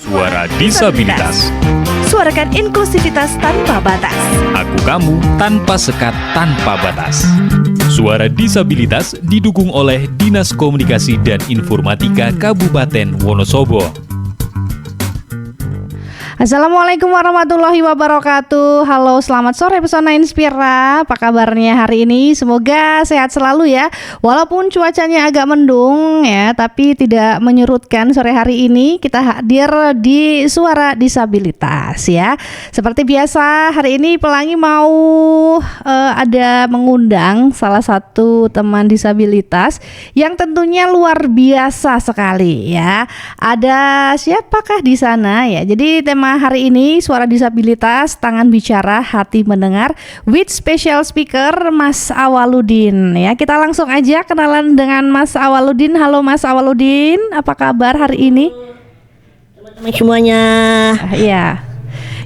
Suara Disabilitas. Suarakan inklusivitas tanpa batas. Aku kamu tanpa sekat, tanpa batas. Suara Disabilitas didukung oleh Dinas Komunikasi dan Informatika Kabupaten Wonosobo. Assalamualaikum warahmatullahi wabarakatuh. Halo, selamat sore Pesona Inspira. Apa kabarnya hari ini? Semoga sehat selalu ya. Walaupun cuacanya agak mendung ya, tapi tidak menyurutkan. Sore hari ini kita hadir di Suara Disabilitas ya. Seperti biasa, hari ini Pelangi mau ada mengundang salah satu teman disabilitas yang tentunya luar biasa sekali ya. Ada siapakah di sana ya? Jadi tema hari ini Suara Disabilitas, tangan bicara, hati mendengar, with special speaker Mas Awaludin ya. Kita langsung aja kenalan dengan Mas Awaludin. Halo Mas Awaludin, apa kabar hari ini? Teman-teman semuanya. Iya.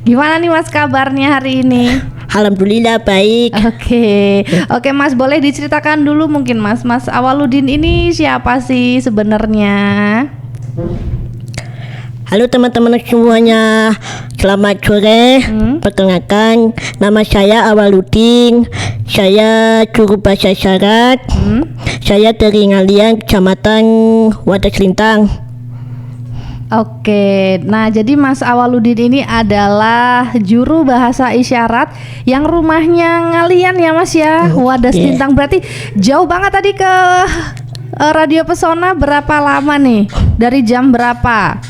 Gimana nih Mas kabarnya hari ini? Alhamdulillah baik. Oke Mas, boleh diceritakan dulu mungkin Mas Awaludin ini siapa sih sebenarnya? Halo teman-teman semuanya, selamat sore. Perkenalkan, nama saya Awaludin. Saya juru bahasa isyarat. Saya dari Ngalian, Kecamatan Wadas Lintang. Oke, nah jadi Mas Awaludin ini adalah juru bahasa isyarat yang rumahnya Ngalian ya Mas ya, Wadas Lintang. Berarti jauh banget tadi ke Radio Pesona. Berapa lama nih? Dari jam berapa?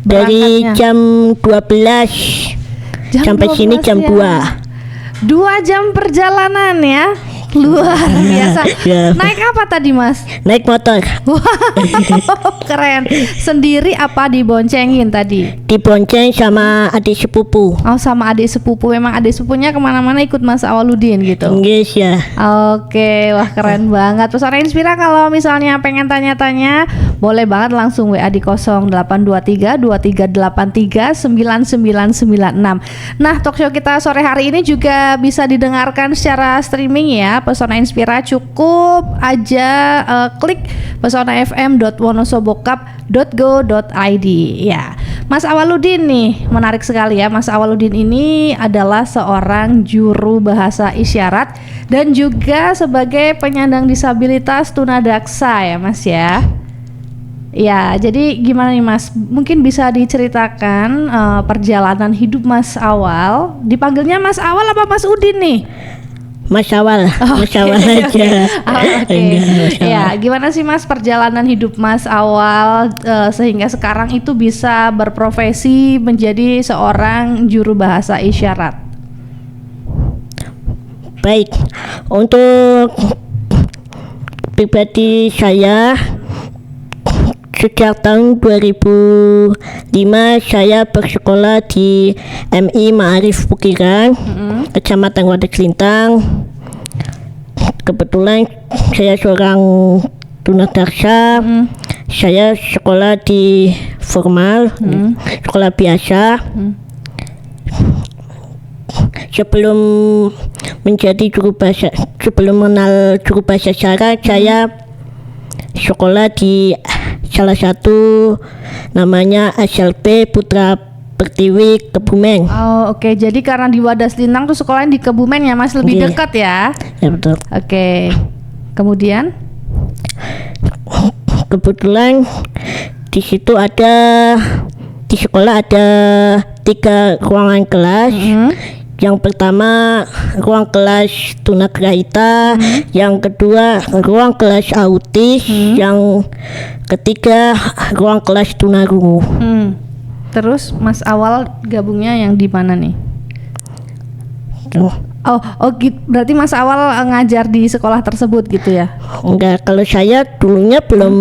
Dari jam 12 sampai 12 sini jam ya. 2. 2 jam perjalanan ya. Luar biasa. Naik apa tadi Mas? Naik motor. Wow, keren. Sendiri apa diboncengin tadi? Dibonceng sama adik sepupu. Oh, sama adik sepupu. Memang adik sepupunya kemana-mana ikut Mas Awaludin gitu? Yes ya. Oke, wah keren banget. Pesona Inspira kalau misalnya pengen tanya-tanya, boleh banget langsung WA di 0823 2383 9996. Nah, talkshow kita sore hari ini juga bisa didengarkan secara streaming ya. Pesona Inspira cukup aja klik pesonafm.wonosobokap.go.id ya. Mas Awaludin nih menarik sekali ya. Mas Awaludin ini adalah seorang juru bahasa isyarat dan juga sebagai penyandang disabilitas tunadaksa ya Mas ya. Ya, jadi gimana nih Mas? Mungkin bisa diceritakan perjalanan hidup Mas Awal. Dipanggilnya Mas Awal apa Mas Udin nih? Mas Awal, Mas Awal aja. Ya, gimana sih Mas perjalanan hidup Mas Awal sehingga sekarang itu bisa berprofesi menjadi seorang juru bahasa isyarat? Baik, untuk pribadi saya sejak tahun 2005 saya bersekolah di MI Ma'arif Bukiran, Kecamatan Wadas Lintang. Kebetulan saya seorang tunadaksa. Saya sekolah di formal, sekolah biasa. Sebelum menjadi sebelum mengenal juru bahasa isyarat, saya sekolah di salah satu namanya SLB Putra Pertiwi Kebumen. Oh oke. Jadi karena di Wadas Lintang tuh sekolahnya di Kebumen ya Mas, lebih dekat ya? Ya betul. Oke. Kemudian? Kebetulan di situ di sekolah ada 3 ruangan kelas. Yang pertama ruang kelas tunagrahita, yang kedua ruang kelas autis, yang ketiga ruang kelas tunarungu. Terus Mas Awal gabungnya yang di mana nih? Berarti Mas Awal ngajar di sekolah tersebut gitu ya? Enggak, kalau saya dulunya belum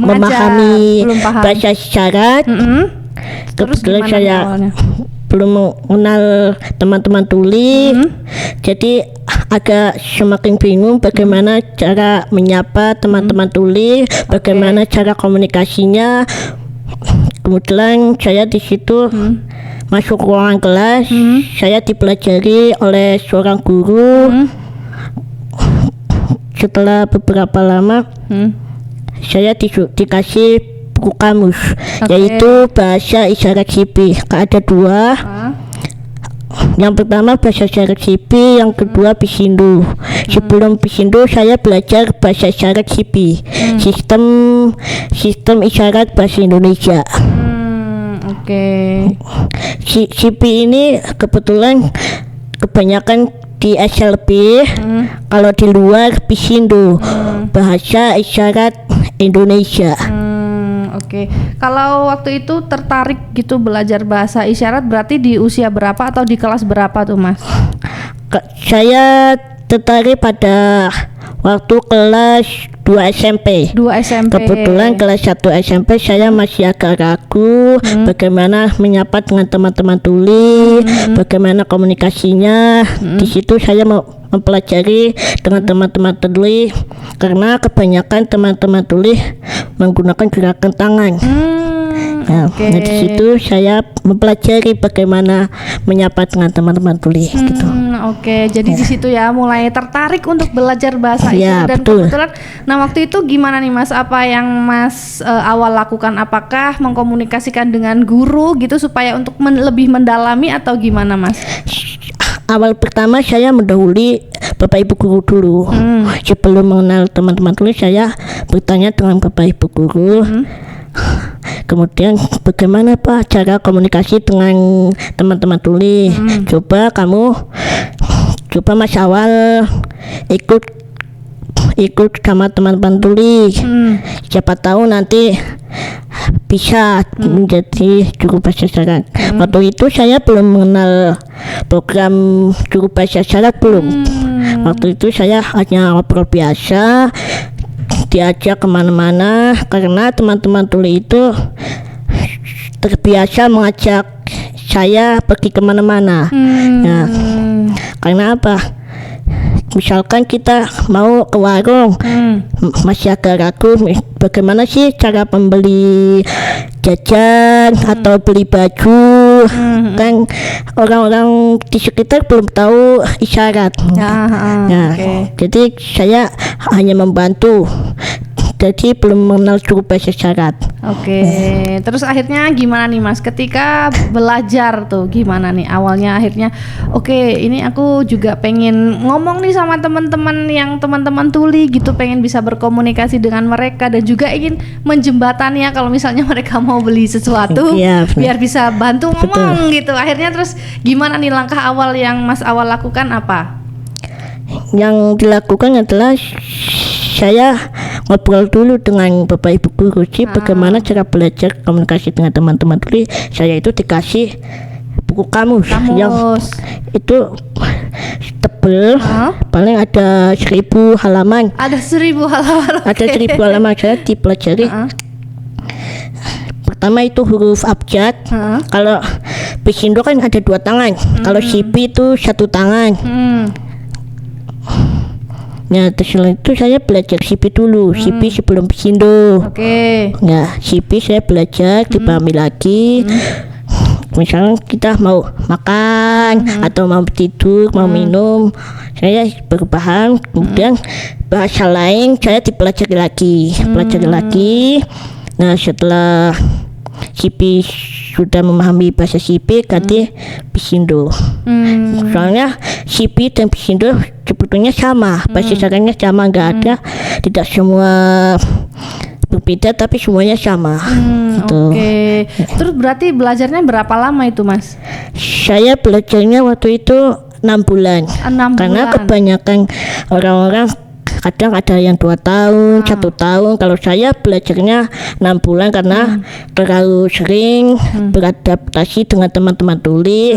memahami bahasa isyarat. Terus kebetulan saya awalnya belum mengenal teman-teman tuli, jadi agak semakin bingung bagaimana cara menyapa teman-teman tuli, bagaimana cara komunikasinya. Kemudian saya di situ masuk ruangan kelas, saya dipelajari oleh seorang guru. Setelah beberapa lama, saya dikasih buku kamus, yaitu bahasa isyarat sipil. Ada 2. Yang pertama bahasa isyarat sipil, yang kedua Pisindo. Sebelum Pisindo saya belajar bahasa isyarat sipil, sistem isyarat bahasa Indonesia. Sipil ini kebetulan kebanyakan di SLB, kalau di luar Pisindo, bahasa isyarat Indonesia. Kalau waktu itu tertarik gitu belajar bahasa isyarat berarti di usia berapa atau di kelas berapa tuh Mas? Saya tertarik pada waktu kelas 2 SMP. Kebetulan kelas 1 SMP saya masih agak ragu bagaimana menyapa dengan teman-teman tuli, bagaimana komunikasinya. Di situ saya mempelajari dengan teman-teman tuli, karena kebanyakan teman-teman tuli menggunakan gerakan tangan. Nah, di situ saya mempelajari bagaimana menyapa dengan teman-teman tuli gitu. Jadi di situ ya mulai tertarik untuk belajar bahasa isyarat dan betul. kebetulan. Nah, waktu itu gimana nih Mas? Apa yang Mas awal lakukan? Apakah mengkomunikasikan dengan guru gitu supaya untuk lebih mendalami atau gimana Mas? Awal pertama saya mendahului Bapak Ibu guru dulu. Sebelum mengenal teman-teman tuli, saya bertanya dengan Bapak Ibu guru. Kemudian bagaimana Pak cara komunikasi dengan teman-teman tuli? Coba Mas awal ikut sama teman-teman tuli. Siapa tahu nanti bisa menjadi juru bahasa isyarat. Waktu itu saya belum mengenal program juru bahasa isyarat, belum. Waktu itu saya hanya ngobrol biasa, diajak kemana-mana, karena teman-teman tuli itu terbiasa mengajak saya pergi kemana-mana. Nah, karena apa? Misalkan kita mau ke warung, masih agak ragu bagaimana sih cara membeli jajan atau beli baju, kan orang-orang di sekitar belum tahu isyarat. Jadi saya hanya membantu, jadi belum mengenal juru bahasa isyarat. Terus akhirnya gimana nih Mas? Ketika belajar tuh gimana nih awalnya akhirnya? Ini aku juga pengen ngomong nih sama teman-teman tuli gitu, pengen bisa berkomunikasi dengan mereka dan juga ingin menjembatani ya kalau misalnya mereka mau beli sesuatu, biar bisa bantu ngomong gitu. Akhirnya terus gimana nih langkah awal yang Mas awal lakukan apa? Yang dilakukan adalah saya ngobrol dulu dengan Bapak Ibu guru sih bagaimana cara belajar komunikasi dengan teman-teman tuli. Saya itu dikasih buku kamus yang itu tebel, paling ada 1000 halaman. Ada 1000 halaman. Ada 1000 halaman. Saya dipelajari. Pertama itu huruf abjad. Kalau Pisindo kan ada 2 tangan. Kalau Sipi itu 1 tangan. Nah, setelah itu saya belajar Sipi dulu, Sipi sebelum Pisindo. Nah, Sipi saya belajar dipahami lagi. Misalnya kita mau makan atau mau tidur, mau minum, saya baru paham. Kemudian bahasa lain saya dipelajari lagi. Nah, setelah Sipi sudah memahami bahasa Sipi, ganti Pisindo. Soalnya Sipi dan Pisindo sebetulnya sama, bahasa isyaratnya sama, tidak semua berbeda tapi semuanya sama. Terus berarti belajarnya berapa lama itu Mas? Saya belajarnya waktu itu 6 bulan. Karena kebanyakan orang-orang kadang ada yang 2 tahun, 1 tahun. Kalau saya belajarnya 6 bulan karena terlalu sering beradaptasi dengan teman-teman tuli.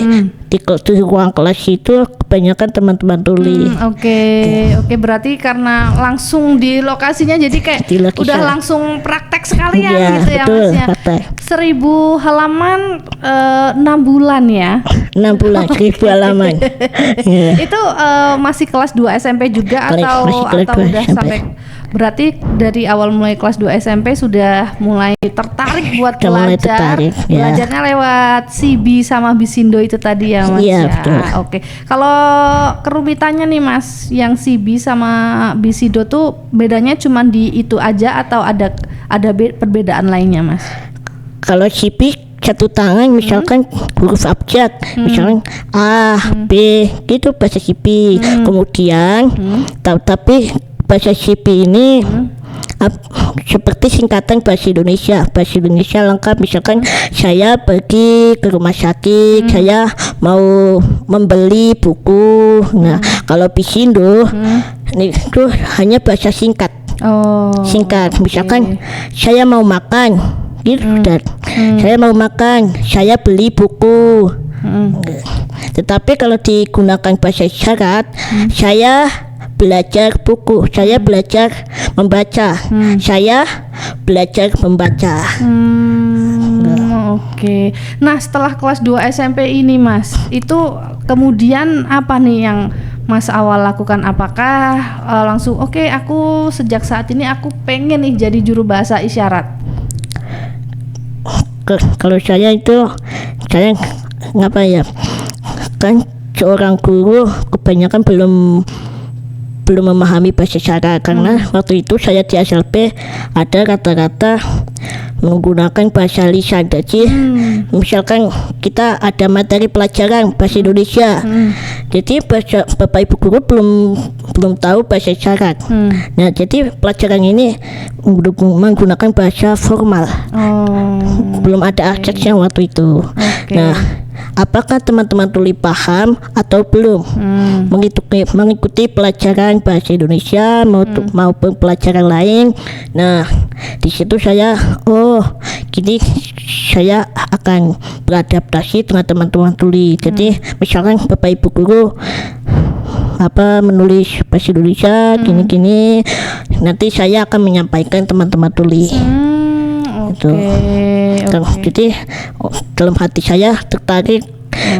Di ruang kelas itu kebanyakan teman-teman tuli. Berarti karena langsung di lokasinya jadi kayak udah langsung praktek sekalian gitu ya Mas ya. 1000 halaman 6 bulan ya. 6 bulan 1000 halaman. Itu masih kelas 2 SMP juga atau udah SMP. sampai Berarti dari awal mulai kelas 2 SMP sudah mulai tertarik buat Sudah mulai belajar. tertarik, ya. Belajarnya lewat CB sama Bisindo itu tadi ya Mas Iya, ya. betul. Oke. Kalau kerumitannya nih Mas, yang CB sama Bisindo tuh bedanya cuma di itu aja atau ada perbedaan lainnya Mas? Kalau CP satu tangan misalkan huruf abjad, misalkan A, B, gitu bahasa CP. Kemudian tapi bahasa CP ini seperti singkatan bahasa Indonesia. Bahasa Indonesia lengkap, misalkan saya pergi ke rumah sakit, saya mau membeli buku. Nah, kalau Bisindo itu hanya bahasa singkat. Singkat, misalkan saya mau makan, gitu. Dan saya mau makan, saya beli buku. Tetapi kalau digunakan bahasa isyarat, saya belajar buku, saya belajar membaca, saya belajar membaca. Oke. Nah, setelah kelas 2 SMP ini Mas, itu kemudian apa nih yang Mas awal lakukan? Apakah langsung oke, aku sejak saat ini aku pengen nih jadi juru bahasa isyarat? Kalau saya itu, saya ngapa ya, kan seorang guru kebanyakan belum memahami bahasa isyarat, karena waktu itu saya di SLP ada kata-kata menggunakan bahasa lisan. Jadi misalkan kita ada materi pelajaran bahasa Indonesia, jadi Bapak Ibu guru belum tahu bahasa isyarat. Nah, jadi pelajaran ini menggunakan bahasa formal. Belum ada aksesnya waktu itu. Nah, apakah teman-teman tuli paham atau belum mengikuti pelajaran bahasa Indonesia maupun pelajaran lain? Nah, di situ saya gini, saya akan beradaptasi dengan teman-teman tuli. Jadi misalkan Bapak Ibu guru menulis bahasa Indonesia gini-gini, nanti saya akan menyampaikan teman-teman tuli. Jadi dalam hati saya tertarik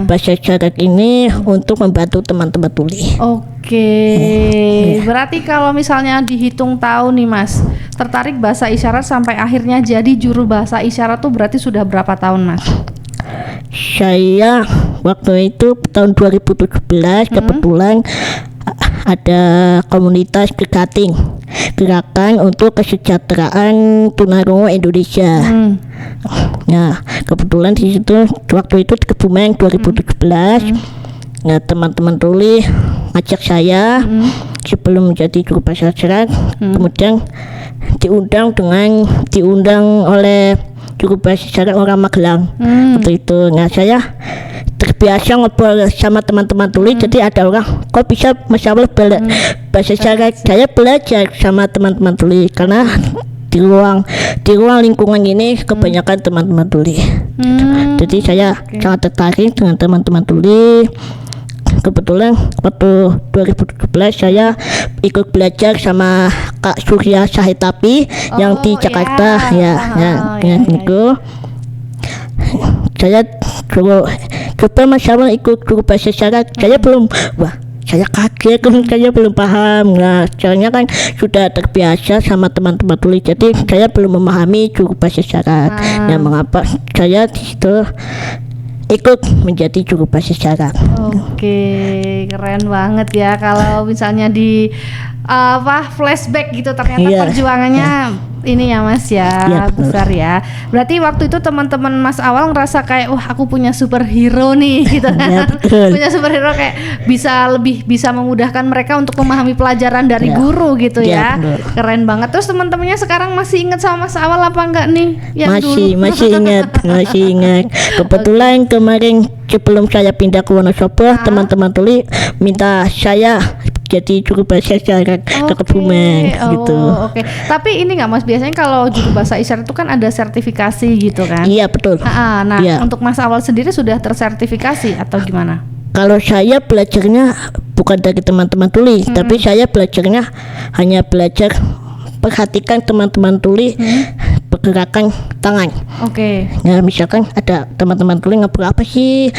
bahasa isyarat ini untuk membantu teman-teman tuli. Berarti kalau misalnya dihitung tahun nih Mas, tertarik bahasa isyarat sampai akhirnya jadi juru bahasa isyarat tuh berarti sudah berapa tahun Mas? Saya waktu itu tahun 2017 kebetulan ada komunitas gerakan untuk kesejahteraan tunarungu Indonesia. Nah, kebetulan di situ waktu itu di Kebumen 2017. Nah, teman-teman tuli ngajak saya sebelum menjadi juru bahasa isyarat, kemudian diundang oleh juru bahasa isyarat orang Magelang waktu itu. Nah, saya terbiasa ngobrol sama teman-teman tuli, jadi ada orang kok bisa masalah bahasa isyarat. Saya belajar sama teman-teman tuli karena di ruang lingkungan ini kebanyakan teman-teman tuli. Jadi saya sangat tertarik dengan teman-teman tuli. Kebetulan waktu 2017 saya ikut belajar sama Kak Surya Sahitapi yang di Jakarta. Itu saya coba masalah ikut guru bahasa isyarat. Saya kaget, saya belum paham. Nah, soalnya kan sudah terbiasa sama teman-teman tuli, jadi saya belum memahami guru bahasa isyarat. Nah, mengapa saya di situ ikut menjadi juru bahasa isyarat. Keren banget ya kalau misalnya di flashback gitu, ternyata perjuangannya ini ya Mas ya, besar ya. Berarti waktu itu teman-teman Mas awal ngerasa kayak wah aku punya superhero nih gitu kan. Punya superhero kayak bisa memudahkan mereka untuk memahami pelajaran dari guru gitu ya. Keren banget. Terus teman-temannya sekarang masih ingat sama Mas awal apa enggak nih? Masih ingat. Kebetulan kemarin sebelum saya pindah ke Wonosobo, teman-teman tuli minta saya jadi juru bahasa isyarat ke Kebumen gitu. Tapi ini nggak Mas, biasanya kalau juru bahasa isyarat itu kan ada sertifikasi gitu kan? Iya, betul. Untuk Mas awal sendiri sudah tersertifikasi atau gimana? Kalau saya belajarnya bukan dari teman-teman tuli, tapi saya belajarnya hanya belajar perhatikan teman-teman tuli pergerakan tangan. Oke. Ya misalkan ada teman-teman tuli ngobrol apa sih?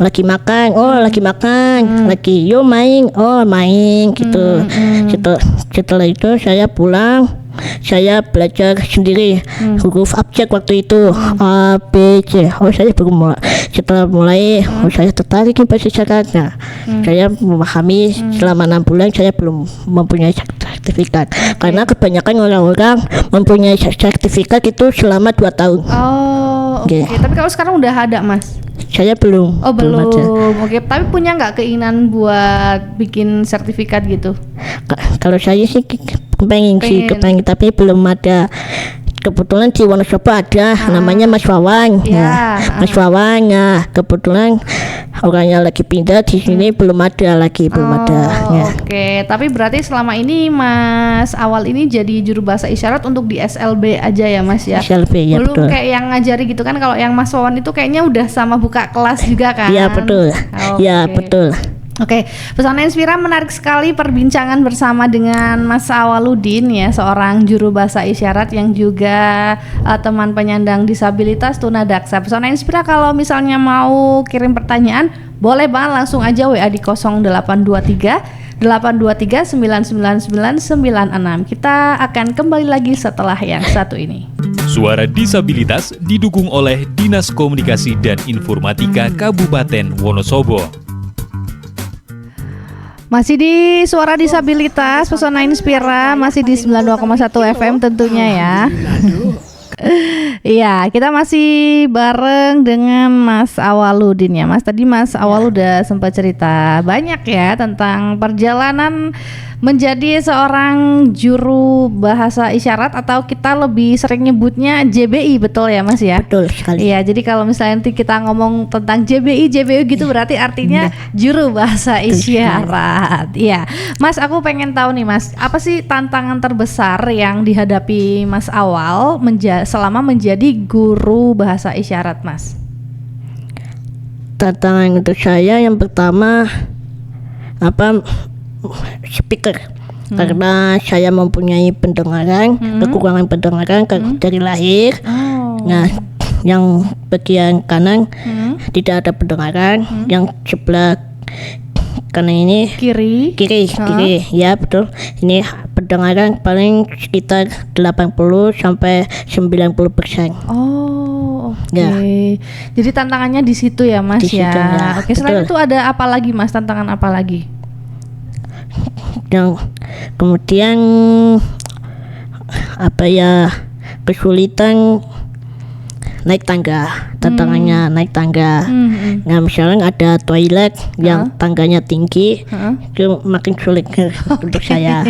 Lagi makan, lagi makan, lagi yo main, main gitu. Setelah itu saya pulang, saya belajar sendiri huruf abjad waktu itu A B C. Saya baru mulai. Setelah mulai, saya tertarik di bahasa isyarat. Nah, saya memahami selama 6 bulan saya belum mempunyai sertifikat. Karena kebanyakan orang-orang mempunyai sertifikat itu selama 2 tahun. Oke. Tapi kalau sekarang udah ada, Mas? Saya belum. Belum. Ada. Oke, tapi punya nggak keinginan buat bikin sertifikat gitu? Kalau saya sih kepengen, tapi belum ada. Kebetulan di Wonosobo ada namanya Mas Wawan. Mas Wawan, kebetulan orangnya lagi pindah di sini, belum ada. Oke, tapi berarti selama ini Mas Awal ini jadi juru bahasa isyarat untuk di SLB aja ya, Mas ya? SLB ya, belum betul. Kayak yang ngajari gitu kan? Kalau yang Mas Wawan itu kayaknya udah sama buka kelas juga kan? Iya betul. Ya betul. Oke, Pesona Inspira menarik sekali perbincangan bersama dengan Mas Awaludin ya, seorang juru bahasa isyarat yang juga teman penyandang disabilitas tunadaksa. Pesona Inspira kalau misalnya mau kirim pertanyaan, boleh banget langsung aja WA di 0823 823 99996. Kita akan kembali lagi setelah yang satu ini. Suara Disabilitas didukung oleh Dinas Komunikasi dan Informatika Kabupaten Wonosobo. Masih di Suara Disabilitas Pesona Inspira, masih di 92,1 FM tentunya ya. Iya, kita masih bareng dengan Mas Awaludin ya, Mas. Tadi Mas Awal udah sempat cerita banyak ya tentang perjalanan menjadi seorang juru bahasa isyarat, atau kita lebih sering nyebutnya JBI, betul ya Mas ya? Betul sekali. Iya, jadi kalau misalnya nanti kita ngomong tentang JBI gitu berarti artinya juru bahasa isyarat. Iya, Mas, aku pengen tahu nih Mas, apa sih tantangan terbesar yang dihadapi Mas Awal selama menjadi guru bahasa isyarat, Mas? Tantangan untuk saya yang pertama speaker, karena saya mempunyai pendengaran, kekurangan pendengaran dari lahir. Nah, yang bagian kanan tidak ada pendengaran, yang sebelah kanan ini kiri, ya betul. Ini pendengaran paling sekitar 80 sampai 90%. Oke. Ya. Jadi tantangannya di situ ya Mas di ya. situ, ya. Oke, selain itu ada apa lagi Mas? Tantangan apa lagi? Yang kemudian kesulitan naik tangga, tantangannya naik tangga. Nah, misalnya ada toilet yang tangganya tinggi, itu makin sulit untuk saya.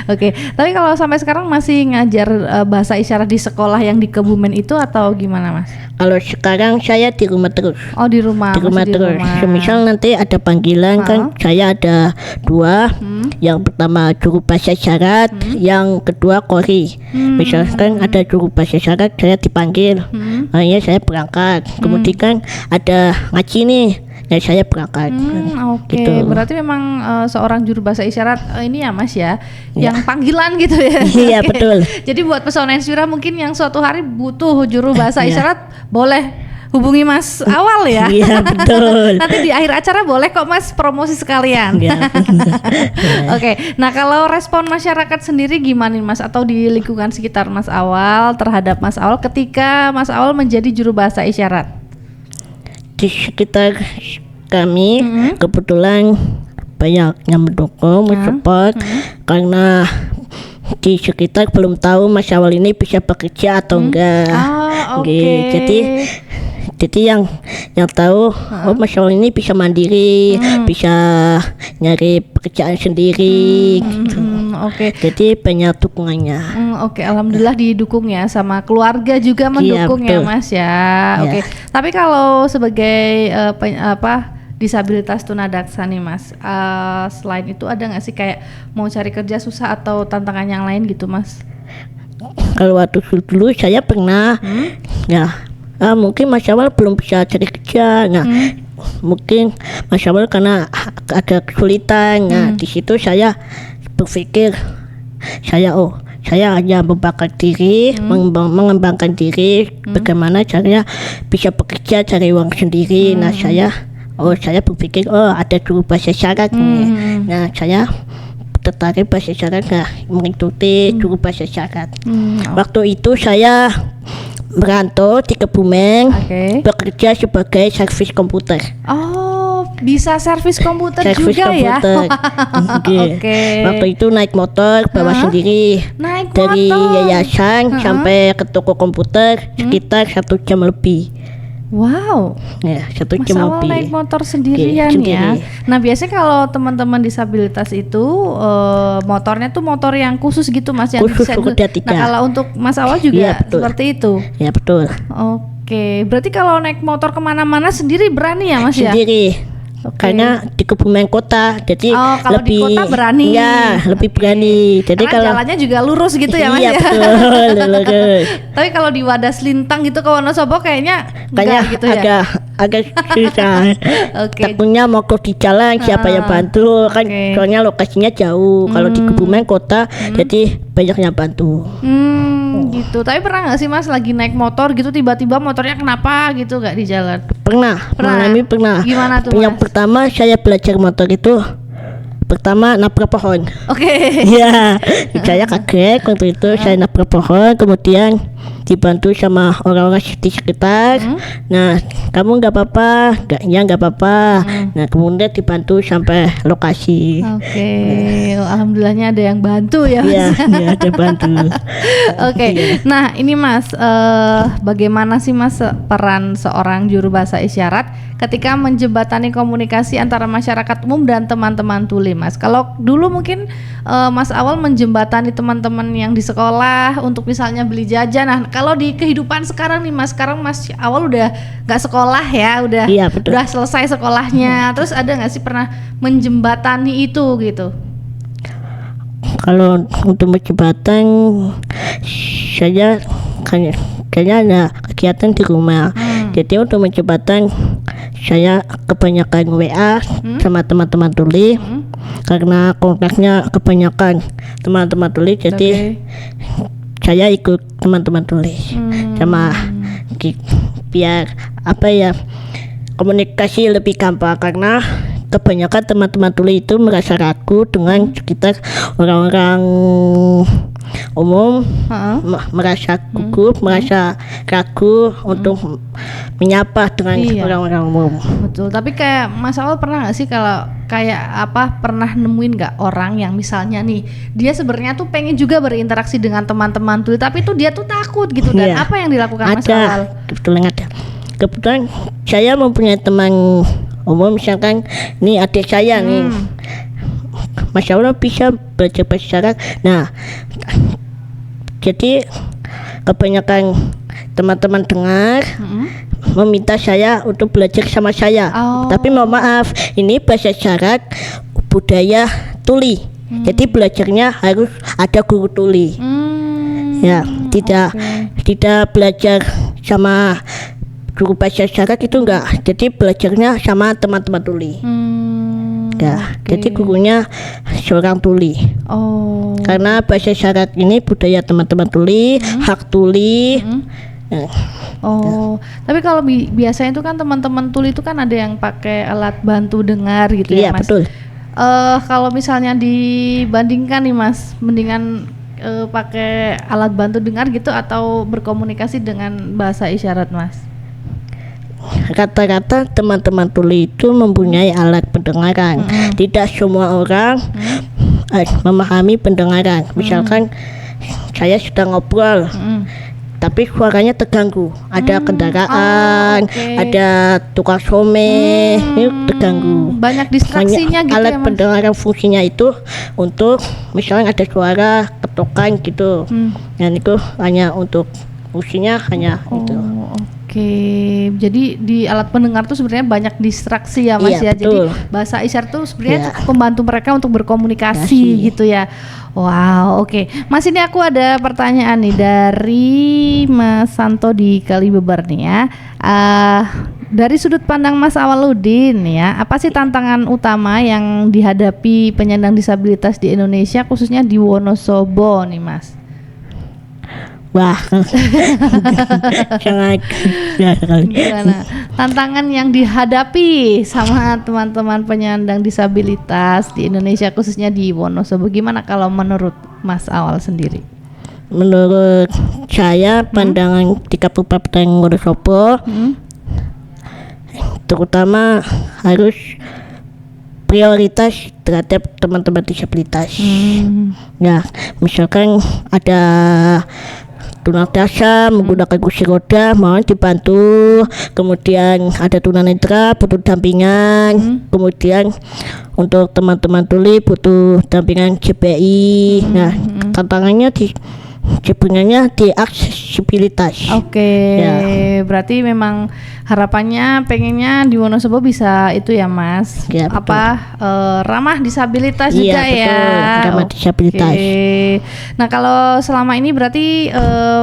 Oke. Tapi kalau sampai sekarang masih ngajar bahasa isyarat di sekolah yang di Kebumen itu atau gimana Mas? Kalau sekarang saya di rumah terus. Oh, di rumah. Di rumah terus. Semisal nanti ada panggilan kan, saya ada 2. Yang pertama juru bahasa isyarat, yang kedua kori. Misalkan ada juru bahasa isyarat, saya dipanggil, ya saya berangkat. Kemudian kan ada ngaji nih, ya saya berangkat. Oke. Gitu. Berarti memang seorang juru bahasa isyarat ini ya Mas ya, yang panggilan gitu ya. Iya betul. Jadi buat Pesona Inspira mungkin yang suatu hari butuh juru bahasa isyarat, boleh hubungi Mas Awal ya. Iya betul. Nanti di akhir acara boleh kok Mas promosi sekalian. Ya. Oke. Nah, kalau respon masyarakat sendiri gimana nih Mas, atau di lingkungan sekitar Mas Awal terhadap Mas Awal ketika Mas Awal menjadi juru bahasa isyarat? Di sekitar kami kebetulan banyak yang mendukung, mensupport, karena di sekitar belum tahu Mas Awal ini bisa bekerja atau enggak. Oke. Jadi yang tahu Mas Awal ini bisa mandiri, bisa nyari pekerjaan sendiri. Gitu. Oke. Jadi banyak dukungannya. Oke, alhamdulillah didukung ya, sama keluarga juga mendukung ya Mas ya. Oke. Tapi kalau sebagai disabilitas tunadaksa nih Mas, selain itu ada nggak sih kayak mau cari kerja susah atau tantangan yang lain gitu Mas? Kalau waktu dulu saya pernah, mungkin Mas Awal belum bisa cari kerja. Nah, mungkin Mas Awal karena ada kesulitan. Nah, di situ saya berpikir saya hanya membakar diri, mengembangkan diri, bagaimana caranya bisa bekerja cari uang sendiri. Nah saya berpikir ada guru bahasa isyarat nih. Nah saya tertarik bahasa isyarat, mengikuti guru bahasa isyarat. Waktu itu saya merantau di Kebumen, bekerja sebagai servis komputer. Oh, bisa servis komputer Servis juga komputer. ya? Waktu itu naik motor bawa sendiri Naik dari motor. yayasan sampai ke toko komputer sekitar 1 jam lebih. Wow, Ya, 1 Mas jam Awal lebih. naik motor sendirian Sendiri. ya. Nah biasanya kalau teman-teman disabilitas itu motornya tuh motor yang khusus gitu Mas, yang Khusus bisa. roda Nah 3. kalau untuk Mas Awal juga Iya, betul. seperti itu. Ya betul. Oke, berarti kalau naik motor kemana-mana sendiri berani ya Mas ya? Sendiri. Karena di Kebumen kota, jadi Oh, kalau di lebih kota berani. Ya, lebih berani. Jadi Karena jalannya juga lurus gitu ya Mas iya, ya. betul, lurus. Tapi kalau di Wadas Lintang gitu ke Wonosobo kayaknya enggak gitu ya. agak susah. Oke. Takutnya mogok di jalan, siapa yang bantu kan? Oke. Soalnya lokasinya jauh. Kalau di Kebumen kota, jadi banyak yang bantu. Gitu. Tapi pernah nggak sih Mas lagi naik motor gitu tiba-tiba motornya kenapa gitu nggak di jalan? Pernah. Pernah. Pernah. Gimana tuh, Yang Mas? pertama saya belajar motor itu pertama nabrak pohon. Oke. Iya, saya kaget waktu itu saya nabrak pohon, kemudian dibantu sama orang-orang di sekitar. Nah, kamu nggak apa-apa, nggak apa-apa. Nah, kemudian dibantu sampai lokasi. Oke. Oh, alhamdulillahnya ada yang bantu ya Mas. Iya, iya, ada bantu. Oke. Nah, ini Mas, bagaimana sih Mas peran seorang juru bahasa isyarat ketika menjembatani komunikasi antara masyarakat umum dan teman-teman tuli, Mas? Kalau dulu mungkin Mas Awal menjembatani teman-teman yang di sekolah untuk misalnya beli jajan. Nah, kalau di kehidupan sekarang nih Mas, sekarang Mas Awal udah nggak sekolah ya, udah Iya, betul. udah selesai sekolahnya. Terus ada nggak sih pernah menjembatani itu gitu? Kalau untuk jembatan saya kayaknya ada kegiatan di rumah. Jadi untuk menjembatan saya kebanyakan WA sama teman-teman tuli karena kontaknya kebanyakan teman-teman tuli. Jadi saya ikut teman-teman tuli sama biar apa ya, komunikasi lebih gampang karena kebanyakan teman-teman tuli itu merasa ragu dengan sekitar orang-orang umum, merasa gugup, merasa ragu untuk menyapa dengan Iya. orang-orang umum. Betul, tapi kayak Mas Awal pernah nggak sih kalau kayak apa pernah nemuin nggak orang yang misalnya nih dia sebenarnya tuh pengen juga berinteraksi dengan teman-teman tuli tapi tuh dia tuh takut gitu dan Iya. apa yang dilakukan Mas Awal? Ada, kebetulan ada. Kebetulan saya mempunyai teman umum, misalkan nih adik saya nih, Masya Allah bisa belajar bahasa isyarat. Nah, jadi kebanyakan teman-teman dengar meminta saya untuk belajar sama saya. Oh. Tapi mohon maaf, ini bahasa isyarat budaya tuli. Jadi belajarnya harus ada guru tuli. Ya, tidak belajar sama guru bahasa isyarat itu enggak. Jadi belajarnya sama teman-teman tuli. Ya, jadi gurunya seorang tuli. Oh. Karena bahasa isyarat ini budaya teman-teman tuli, hak tuli. Ya. Oh, tapi kalau biasanya itu kan teman-teman tuli itu kan ada yang pakai alat bantu dengar gitu Iya, ya Mas. betul. Kalau misalnya dibandingkan nih Mas, mendingan pakai alat bantu dengar gitu atau berkomunikasi dengan bahasa isyarat Mas? Rata-rata teman-teman tuli itu mempunyai alat pendengaran. Tidak semua orang memahami pendengaran. Misalkan saya sedang ngobrol, tapi suaranya terganggu. Ada kendaraan, ada tukang somai, itu terganggu. Banyak distraksinya gitu alat ya Mas? pendengaran fungsinya itu untuk misalnya ada suara ketokan gitu. Dan itu hanya untuk fungsinya hanya itu. Oke, jadi di alat pendengar tuh sebenarnya banyak distraksi ya Mas Iya, ya. Jadi betul. bahasa isyarat tuh sebenarnya Iya. cukup membantu mereka untuk berkomunikasi gitu ya. Wow, oke. Mas, ini aku ada pertanyaan nih dari Mas Santo di Kalibeber nih ya. Dari sudut pandang Mas Awaludin ya, apa sih tantangan utama yang dihadapi penyandang disabilitas di Indonesia khususnya di Wonosobo nih Mas? Wah, sangat ya sekali. Gimana tantangan yang dihadapi sama teman-teman penyandang disabilitas di Indonesia khususnya di Wonosobo, gimana kalau menurut Mas Awal sendiri? Menurut saya pandangan di Kabupaten Wonosobo terutama harus prioritas terhadap teman-teman disabilitas. Ya, misalkan ada tunanetra menggunakan kursi roda mohon dibantu, kemudian ada tunanetra butuh dampingan, kemudian untuk teman-teman tuli butuh dampingan JPI. Nah, tantangannya sebenarnya di aksesibilitas. Oke, Ya. berarti memang harapannya pengennya di Wonosobo bisa itu ya Mas, Ya, betul. Ramah disabilitas Iya, juga betul, ya. ramah disabilitas. Oke. Nah kalau selama ini berarti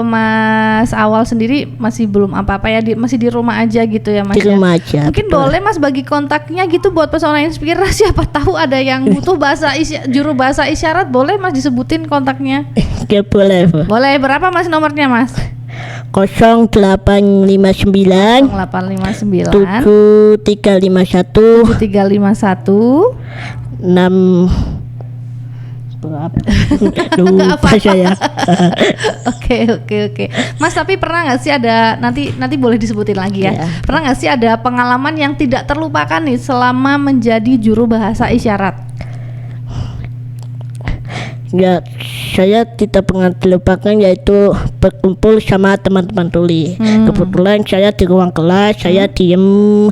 Mas Awal sendiri masih belum apa-apa ya, masih di rumah aja gitu ya Mas? Di rumah aja. Mungkin betul. boleh Mas bagi kontaknya gitu buat pesona inspirasi, siapa tahu ada yang butuh juru bahasa isyarat, boleh Mas disebutin kontaknya? Ya boleh. Bu. Boleh, berapa Mas nomornya Mas? 0859 0859 7351 7351 6 berapa? Lupa saya. Oke. Mas, tapi pernah nggak sih ada, nanti boleh disebutin lagi ya. Ya. Pernah nggak sih ada pengalaman yang tidak terlupakan nih selama menjadi juru bahasa isyarat? Ya, saya tidak pernah dilupakan yaitu berkumpul sama teman-teman tuli. Kebetulan saya di ruang kelas, saya diem,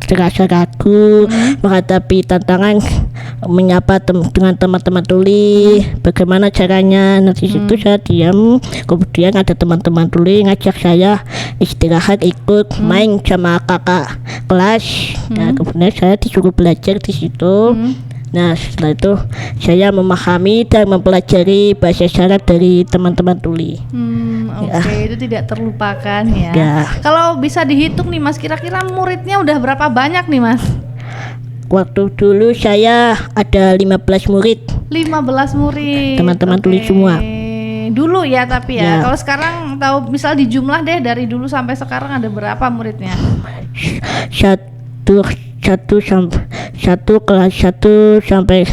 terasa ragu menghadapi tantangan menyapa dengan teman-teman tuli. Bagaimana caranya? Nanti situ saya diam, kemudian ada teman-teman tuli ngajak saya istirahat ikut main sama kakak kelas. Nah, kemudian saya disuruh belajar di situ. Nah, setelah itu saya memahami dan mempelajari bahasa isyarat dari teman-teman tuli. Oke, itu tidak terlupakan ya. Ya. Kalau bisa dihitung nih Mas, kira-kira muridnya udah berapa banyak nih Mas? Waktu dulu saya ada 15 murid. 15 murid. Teman-teman Oke. tuli semua. Dulu ya tapi ya. Ya. Kalau sekarang tahu misal di jumlah deh dari dulu sampai sekarang ada berapa muridnya? Satu kelas 1 sampai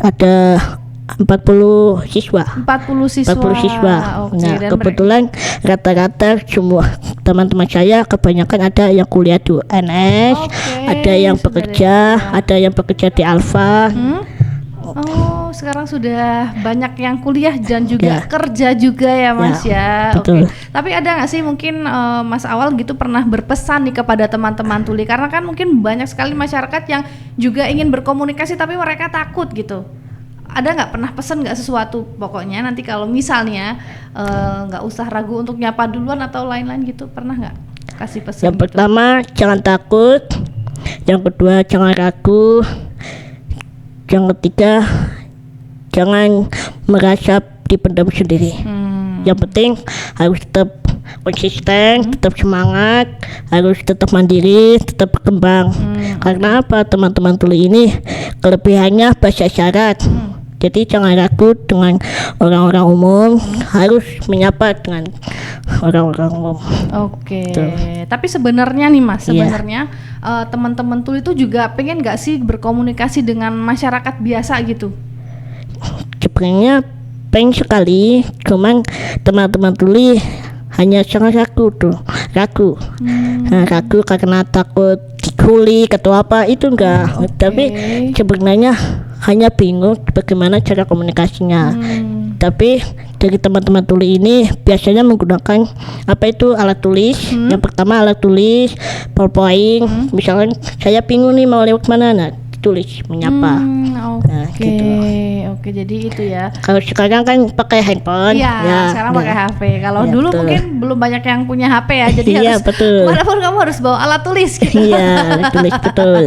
ada 40 siswa. 40 siswa. 40 siswa. Oke, Nah, dan kebetulan rata-rata semua teman-teman saya kebanyakan ada yang kuliah di UNS, Oke, ada yang sudah bekerja, ada yang bekerja di Alfa. Oh, sekarang sudah banyak yang kuliah dan juga Ya. kerja juga ya Mas ya. betul. Oke. Tapi ada nggak sih mungkin Mas Awal gitu pernah berpesan nih kepada teman-teman tuli, karena kan mungkin banyak sekali masyarakat yang juga ingin berkomunikasi tapi mereka takut gitu. Ada nggak pernah pesan nggak sesuatu, pokoknya nanti kalau misalnya nggak usah ragu untuk nyapa duluan atau lain-lain gitu, pernah nggak kasih pesan? Yang pertama, jangan takut. Yang kedua, jangan ragu. Yang ketiga, jangan merasa dipendam sendiri. Yang penting harus tetap konsisten, tetap semangat, harus tetap mandiri, tetap berkembang. Karena apa? Teman-teman tuli ini kelebihannya bahasa isyarat. Jadi jangan ragu dengan orang-orang umum, harus menyapa dengan orang-orang umum. Oke, Tuh. tapi sebenarnya nih Mas, Iya. sebenarnya teman-teman tuli itu juga pengen nggak sih berkomunikasi dengan masyarakat biasa gitu? Sebenarnya pengen sekali, cuman teman-teman tuli hanya sangat ragu. Nah, ragu karena takut dikulik atau apa itu enggak. Tapi sebenarnya hanya bingung bagaimana cara komunikasinya. Tapi dari teman-teman tuli ini biasanya menggunakan apa itu alat tulis. Yang pertama alat tulis, PowerPoint. Misalkan saya bingung nih mau lewat mana, nah tulis menyapa. Oke, Nah, gitu. Oke, jadi itu ya. Kalau sekarang kan pakai handphone. Iya, sekarang pakai HP. Kalau Ya, dulu betul. mungkin belum banyak yang punya HP ya, jadi Iya, harus betul. manapun kamu harus bawa alat tulis gitu. Iya, alat tulis betul.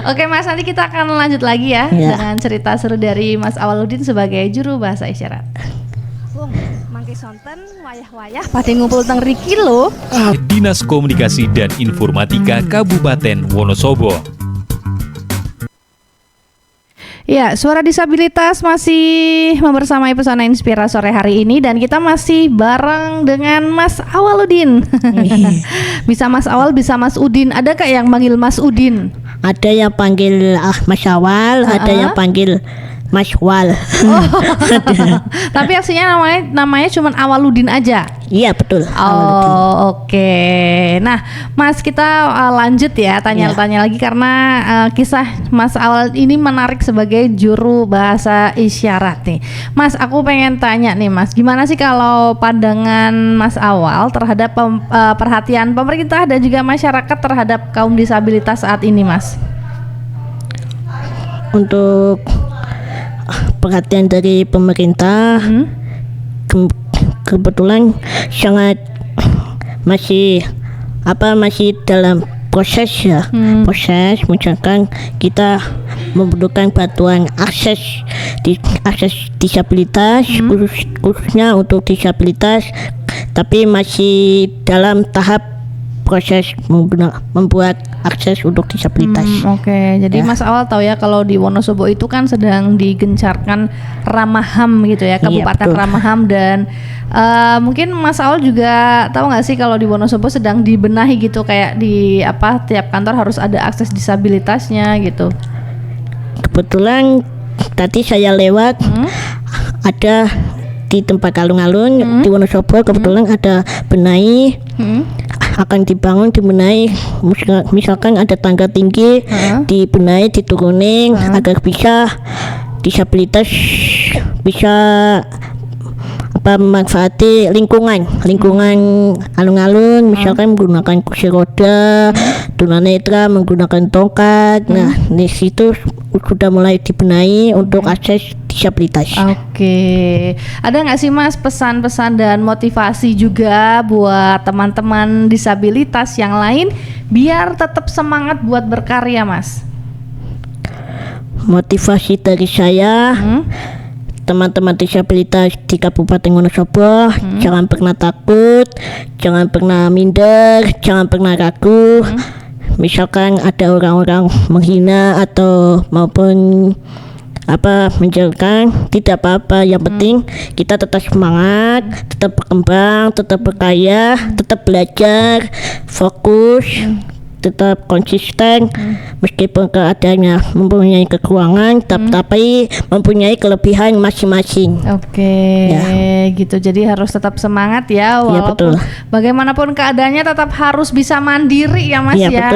Oke Mas, nanti kita akan lanjut lagi ya Ya. dengan cerita seru dari Mas Awaludin sebagai juru bahasa isyarat. Mangke sonten wayah-wayah pada ngumpul teng riki lho. Dinas Komunikasi dan Informatika Kabupaten Wonosobo. Ya, Suara Disabilitas masih membersamai Pesona Inspira sore hari ini dan kita masih bareng dengan Mas Awaludin. Bisa Mas Awal, bisa Mas Udin. Ada kak yang manggil Mas Udin? Ada yang panggil Mas Awal, ada yang panggil Mas Wal. Tapi aslinya namanya cuma Awaludin aja. Iya betul. Oh, oke. Nah, Mas, kita lanjut ya tanya lagi karena kisah Mas Awal ini menarik sebagai juru bahasa isyarat nih. Mas, aku pengen tanya nih Mas, gimana sih kalau pandangan Mas Awal terhadap perhatian pemerintah dan juga masyarakat terhadap kaum disabilitas saat ini, Mas? Untuk perhatian dari pemerintah kebetulan sangat masih dalam proses ya. Proses misalkan kita membutuhkan bantuan akses disabilitas khususnya untuk disabilitas, tapi masih dalam tahap proses membuat akses untuk disabilitas. Oke. Jadi Mas Awal tahu ya kalau di Wonosobo itu kan sedang digencarkan Ramah HAM gitu ya, Kabupaten Ramah HAM, dan mungkin Mas Awal juga tahu nggak sih kalau di Wonosobo sedang dibenahi gitu, kayak di tiap kantor harus ada akses disabilitasnya gitu. Kebetulan tadi saya lewat ada di tempat alun-alun di Wonosobo, kebetulan ada benahi akan dibenahi, misalkan ada tangga tinggi dibenahi, diturunin agar bisa disabilitas bisa memanfaati lingkungan alun-alun, misalkan menggunakan kursi roda, tunanetra menggunakan tongkat. Nah, di situ sudah mulai dibenahi untuk akses disabilitas. Oke. Ada nggak sih Mas pesan-pesan dan motivasi juga buat teman-teman disabilitas yang lain biar tetap semangat buat berkarya, Mas? Motivasi dari saya, teman-teman disabilitas di Kabupaten Wonosobo, jangan pernah takut, jangan pernah minder, jangan pernah ragu. Misalkan ada orang-orang menghina atau maupun menjelekan, tidak apa-apa. Yang penting kita tetap semangat, tetap berkembang, tetap berkarya, tetap belajar, fokus, tetap konsisten. Meskipun keadaannya mempunyai kekurangan, tapi mempunyai kelebihan masing-masing. Oke, gitu. Jadi harus tetap semangat ya, walaupun bagaimanapun keadaannya tetap harus bisa mandiri ya Mas ya.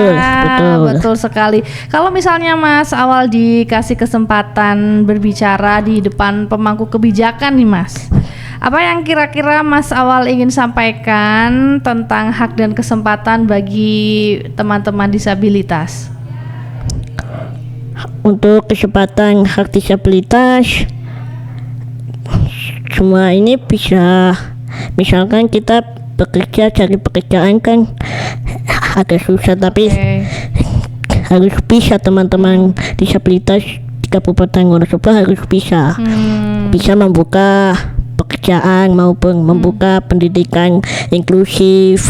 Betul sekali. Kalau misalnya Mas Awal dikasih kesempatan berbicara di depan pemangku kebijakan nih Mas, apa yang kira-kira Mas Awal ingin sampaikan tentang hak dan kesempatan bagi teman-teman disabilitas? Untuk kesempatan hak disabilitas, semua ini bisa, misalkan kita bekerja, cari pekerjaan kan agak susah, tapi harus bisa teman-teman disabilitas di Kabupaten Wonosobo harus bisa membuka pekerjaan maupun membuka pendidikan inklusif.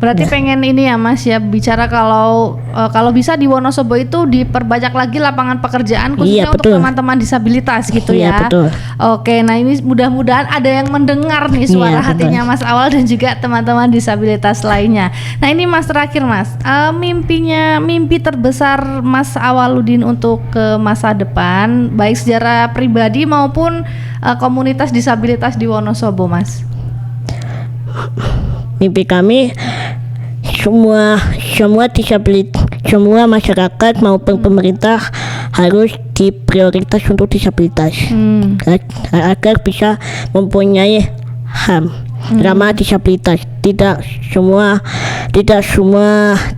Berarti pengen ini ya Mas ya, bicara kalau bisa di Wonosobo itu diperbanyak lagi lapangan pekerjaan khususnya untuk teman-teman disabilitas gitu ya. Oke, nah ini mudah-mudahan ada yang mendengar nih suara hatinya Mas Awal dan juga teman-teman disabilitas lainnya. Nah ini Mas, terakhir Mas, mimpi terbesar Mas Awaludin untuk ke masa depan, baik secara pribadi maupun komunitas disabilitas di Wonosobo, Mas. Mimpi kami semua disabilitas, semua masyarakat maupun pemerintah harus diprioritas untuk disabilitas agar bisa mempunyai HAM ramah disabilitas. Tidak semua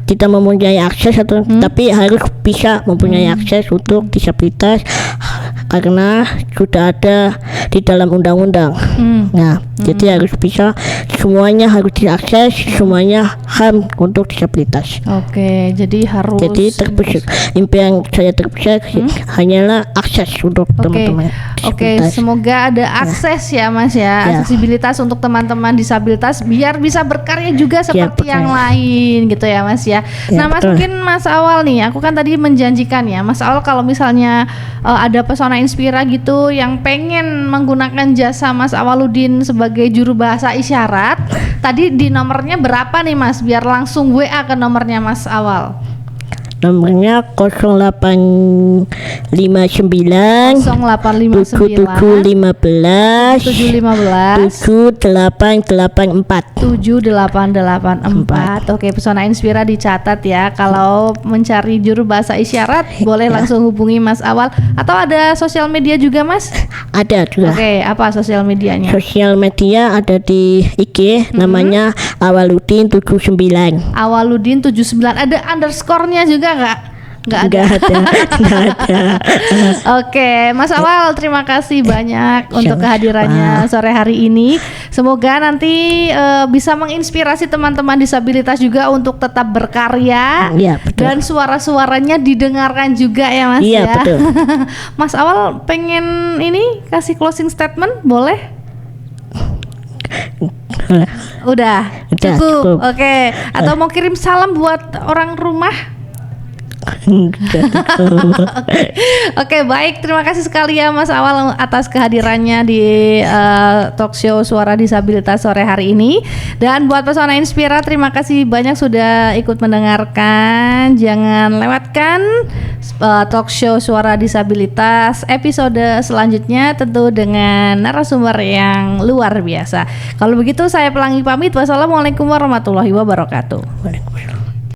tidak mempunyai akses tapi harus bisa mempunyai akses untuk disabilitas karena sudah ada di dalam undang-undang. Nah, Jadi harus bisa, semuanya harus diakses, semuanya HAM untuk disabilitas. Oke, jadi harus. Jadi terbesar, impian saya terbesar hanyalah akses untuk teman-teman Oke, disabilitas. semoga ada akses ya Mas ya, aksesibilitas untuk teman-teman disabilitas biar bisa berkarya juga seperti betul. yang lain gitu ya Mas ya. Nah Mas, betul. mungkin Mas Awal nih, aku kan tadi menjanjikan ya Mas Awal kalau misalnya ada Pesona Inspira gitu yang pengen menggunakan jasa Mas Awaludin sebagai juru bahasa isyarat, tadi di nomornya berapa nih Mas, biar langsung WA ke nomornya Mas Awal. Nomornya 0859 0859 7715 715 7884. 7884. Oke, Pesona Inspira dicatat ya. Kalau mencari juru bahasa isyarat boleh langsung hubungi Mas Awal, atau ada sosial media juga Mas? Ada juga. Oke, apa sosial medianya? Sosial media ada di IG, namanya Awaludin 79. Awaludin 79. Ada underscore-nya juga nggak? Nggak ada. Nggak ada. Oke, Mas Awal, terima kasih banyak untuk Sama-sama. kehadirannya sore hari ini. Semoga nanti bisa menginspirasi teman-teman disabilitas juga untuk tetap berkarya. Iya, betul. Dan suara-suaranya didengarkan juga ya Mas Iya, ya. betul. Mas Awal pengen ini kasih closing statement, boleh? Udah, cukup. Oke, atau mau kirim salam buat orang rumah? Oke, baik, terima kasih sekali ya Mas Awal atas kehadirannya di talk show Suara Disabilitas sore hari ini. Dan buat Pesona Inspira, terima kasih banyak sudah ikut mendengarkan. Jangan lewatkan talk show Suara Disabilitas episode selanjutnya, tentu dengan narasumber yang luar biasa. Kalau begitu saya Pelangi pamit. Wassalamualaikum warahmatullahi wabarakatuh. Waalaikumsalam.